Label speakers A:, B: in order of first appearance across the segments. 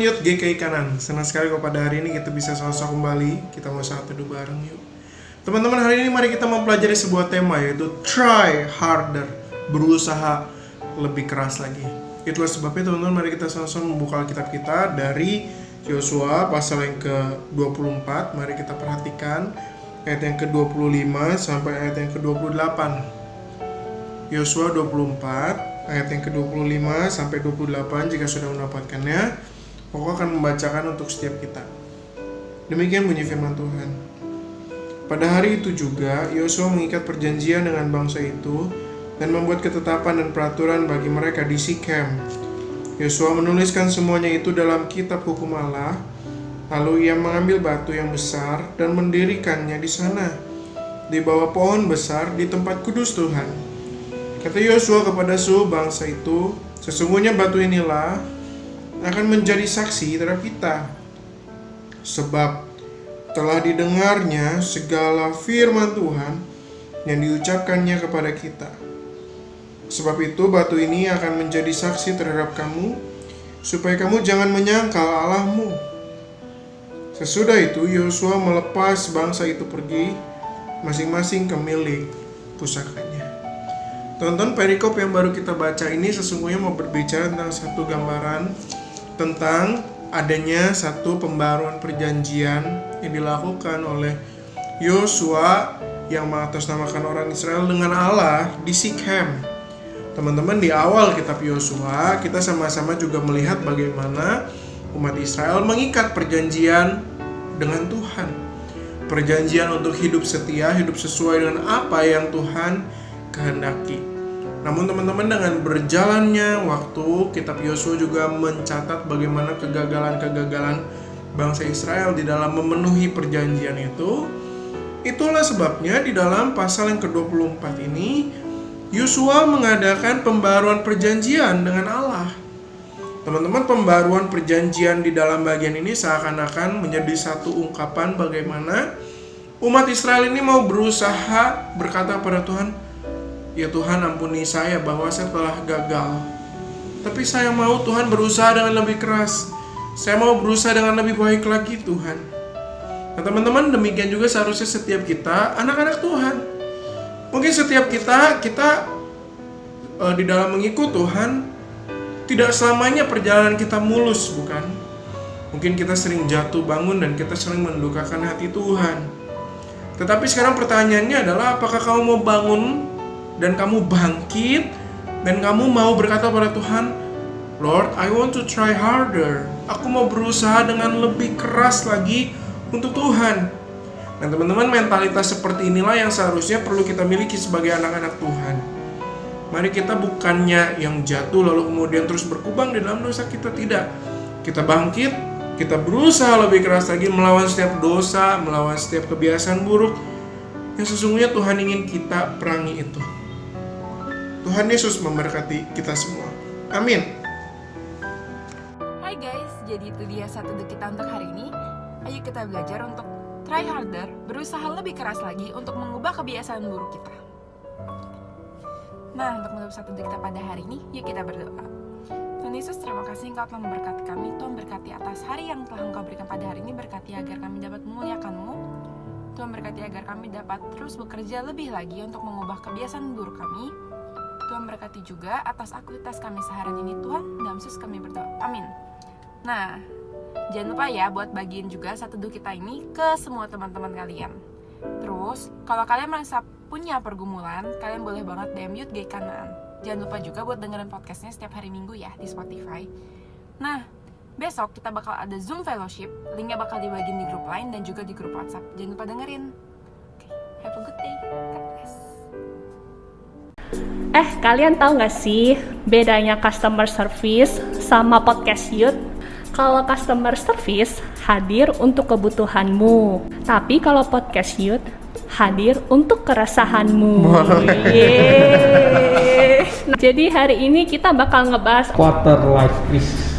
A: Youth GKI Kanan. Senang sekali kalau pada hari ini kita bisa sama-sama kembali. Kita mau saat teduh bareng yuk. Teman-teman, hari ini mari kita mempelajari sebuah tema, yaitu try harder, berusaha lebih keras lagi. Itulah sebabnya teman-teman, mari kita sama-sama membuka Alkitab kita dari Yosua pasal yang ke-24. Mari kita perhatikan ayat yang ke-25 sampai ayat yang ke-28. Yosua 24 ayat yang ke-25 sampai 28. Jika sudah mendapatkannya, pokok akan membacakan untuk setiap kita. Demikian bunyi firman Tuhan. Pada hari itu juga Yosua mengikat perjanjian dengan bangsa itu dan membuat ketetapan dan peraturan bagi mereka di Sikem. Yosua menuliskan semuanya itu dalam kitab hukum Allah. Lalu ia mengambil batu yang besar dan mendirikannya di sana, di bawah pohon besar di tempat kudus Tuhan. Kata Yosua kepada seluruh bangsa itu, sesungguhnya batu inilah akan menjadi saksi terhadap kita, sebab telah didengarnya segala firman Tuhan yang diucapkannya kepada kita. Sebab itu batu ini akan menjadi saksi terhadap kamu, supaya kamu jangan menyangkal Allahmu. Sesudah itu Yosua melepas bangsa itu pergi, masing-masing ke milik pusakanya. Tonton perikop yang baru kita baca ini sesungguhnya mau berbicara tentang satu gambaran tentang adanya satu pembaruan perjanjian yang dilakukan oleh Yosua yang mengatasnamakan orang Israel dengan Allah di Sikem. Teman-teman, di awal kitab Yosua kita sama-sama juga melihat bagaimana umat Israel mengikat perjanjian dengan Tuhan. Perjanjian untuk hidup setia, hidup sesuai dengan apa yang Tuhan kehendaki. Namun teman-teman, dengan berjalannya waktu, kitab Yosua juga mencatat bagaimana kegagalan-kegagalan bangsa Israel di dalam memenuhi perjanjian itu. Itulah sebabnya di dalam pasal yang ke-24 ini Yosua mengadakan pembaruan perjanjian dengan Allah. Teman-teman, pembaruan perjanjian di dalam bagian ini seakan-akan menjadi satu ungkapan bagaimana umat Israel ini mau berusaha berkata pada Tuhan, ya Tuhan, ampuni saya bahwa saya telah gagal. Tapi saya mau Tuhan berusaha dengan lebih keras. Saya mau berusaha dengan lebih baik lagi Tuhan. Nah teman-teman, demikian juga seharusnya setiap kita anak-anak Tuhan. Mungkin setiap kita di dalam mengikut Tuhan, tidak selamanya perjalanan kita mulus, bukan? Mungkin kita sering jatuh bangun dan kita sering mendukakan hati Tuhan. Tetapi sekarang pertanyaannya adalah, apakah kamu mau bangun dan kamu bangkit dan kamu mau berkata pada Tuhan, Lord, I want to try harder. Aku mau berusaha dengan lebih keras lagi untuk Tuhan. Nah teman-teman, mentalitas seperti inilah yang seharusnya perlu kita miliki sebagai anak-anak Tuhan. Mari kita bukannya yang jatuh lalu kemudian terus berkubang di dalam dosa kita, tidak. Kita bangkit, kita berusaha lebih keras lagi melawan setiap dosa, melawan setiap kebiasaan buruk yang sesungguhnya Tuhan ingin kita perangi itu. Tuhan Yesus memberkati kita semua. Amin.
B: Hai guys, jadi itu dia satu kita untuk hari ini. Ayo kita belajar untuk try harder, berusaha lebih keras lagi untuk mengubah kebiasaan buruk kita. Nah, untuk menutup satu kita pada hari ini, yuk kita berdoa. Tuhan Yesus, terima kasih Engkau telah memberkati kami. Tuhan berkati atas hari yang telah Engkau berikan pada hari ini. Berkati agar kami dapat memuliakan-Mu. Tuhan berkati agar kami dapat terus bekerja lebih lagi untuk mengubah kebiasaan buruk kami. Tuhan berkati juga atas aktivitas kami seharian ini Tuhan. Dalam Yesus kami berdoa. Amin. Nah, jangan lupa ya buat bagiin juga satu teduh kita ini ke semua teman-teman kalian. Terus, kalau kalian merasa punya pergumulan, kalian boleh banget DM Youth GKI Kanan. Jangan lupa juga buat dengerin podcastnya setiap hari Minggu ya di Spotify. Nah, besok kita bakal ada Zoom Fellowship. Linknya bakal dibagiin di grup lain dan juga di grup WhatsApp. Jangan lupa dengerin. Okay, have a good day. God bless.
C: Kalian tahu gak sih bedanya customer service sama podcast Youth? Kalau customer service hadir untuk kebutuhanmu, tapi kalau podcast Youth hadir untuk keresahanmu. Jadi hari ini kita bakal ngebahas
D: quarter life crisis.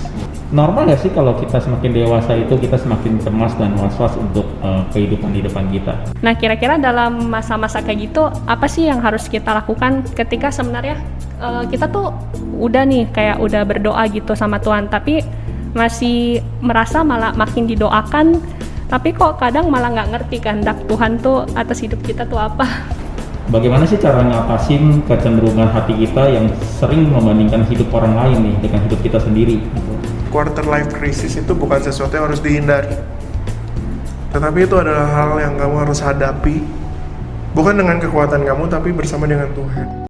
D: Normal nggak sih kalau kita semakin dewasa itu kita semakin cemas dan was-was untuk kehidupan di depan kita?
C: Nah, kira-kira dalam masa-masa kayak gitu apa sih yang harus kita lakukan ketika sebenarnya kita tuh udah nih kayak udah berdoa gitu sama Tuhan, tapi masih merasa malah makin didoakan, tapi kok kadang malah nggak ngerti kehendak Tuhan tuh atas hidup kita tuh apa.
D: Bagaimana sih cara ngatasin kecenderungan hati kita yang sering membandingkan hidup orang lain nih dengan hidup kita sendiri?
A: Quarter life crisis itu bukan sesuatu yang harus dihindari, tetapi itu adalah hal yang kamu harus hadapi, bukan dengan kekuatan kamu, tapi bersama dengan Tuhan.